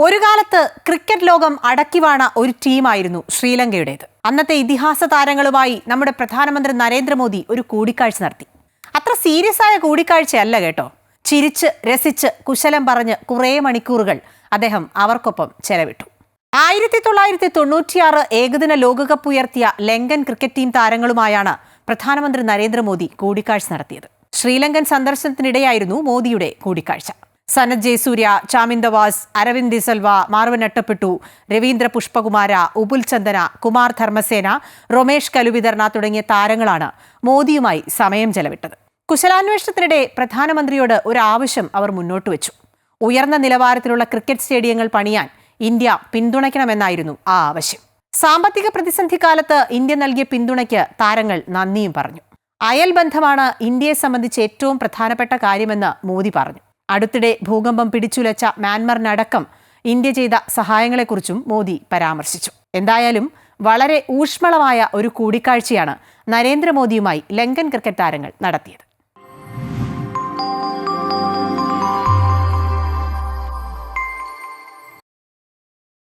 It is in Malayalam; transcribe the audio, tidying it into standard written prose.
ഒരു കാലത്ത് ക്രിക്കറ്റ് ലോകം അടക്കിവാണ ഒരു ടീമായിരുന്നു ശ്രീലങ്കയുടേത്. അന്നത്തെ ഇതിഹാസ താരങ്ങളുമായി നമ്മുടെ പ്രധാനമന്ത്രി നരേന്ദ്രമോദി ഒരു കൂടിക്കാഴ്ച നടത്തി. അത്ര സീരിയസ് ആയ കൂടിക്കാഴ്ചയല്ല കേട്ടോ. ചിരിച്ച് രസിച്ച് കുശലം പറഞ്ഞ് കുറേ മണിക്കൂറുകൾ അദ്ദേഹം അവർക്കൊപ്പം ചെലവിട്ടു. 1996 ഏകദിന ലോകകപ്പ് ഉയർത്തിയ ലങ്കൻ ക്രിക്കറ്റ് ടീം താരങ്ങളുമായാണ് പ്രധാനമന്ത്രി നരേന്ദ്രമോദി കൂടിക്കാഴ്ച നടത്തിയത്. ശ്രീലങ്കൻ സന്ദർശനത്തിനിടെയായിരുന്നു മോദിയുടെ കൂടിക്കാഴ്ച. സനത് ജയസൂര്യ, ചാമിന്ദ വാസ്, അരവിന്ദ് ദിസൽവ, മാർവൻ അട്ടപ്പെട്ടു, രവീന്ദ്ര പുഷ്പകുമാര, ഉപുൽ ചന്ദന, കുമാർ ധർമ്മസേന, രമേഷ് കലുവിതർണ തുടങ്ങിയ താരങ്ങളാണ് മോദിയുമായി സമയം ചെലവിട്ടത്. കുശലാന്വേഷണത്തിനിടെ പ്രധാനമന്ത്രിയോട് ഒരു ആവശ്യം അവർ മുന്നോട്ട് വെച്ചു. ഉയർന്ന നിലവാരത്തിലുള്ള ക്രിക്കറ്റ് സ്റ്റേഡിയങ്ങൾ പണിയാൻ ഇന്ത്യ പിന്തുണയ്ക്കണമെന്നായിരുന്നു ആ ആവശ്യം. സാമ്പത്തിക പ്രതിസന്ധി കാലത്ത് ഇന്ത്യ നൽകിയ പിന്തുണയ്ക്ക് താരങ്ങൾ നന്ദിയും പറഞ്ഞു. അയൽബന്ധമാണ് ഇന്ത്യയെ സംബന്ധിച്ച് ഏറ്റവും പ്രധാനപ്പെട്ട കാര്യമെന്ന് മോദി പറഞ്ഞു. അടുത്തിടെ ഭൂകമ്പം പിടിച്ചുലച്ച മ്യാൻമറിനടക്കം ഇന്ത്യ ചെയ്ത സഹായങ്ങളെക്കുറിച്ചും മോദി പരാമർശിച്ചു. എന്തായാലും വളരെ ഊഷ്മളമായ ഒരു കൂടിക്കാഴ്ചയാണ് നരേന്ദ്രമോദിയുമായി ലങ്കൻ ക്രിക്കറ്റ് താരങ്ങൾ നടത്തിയത്.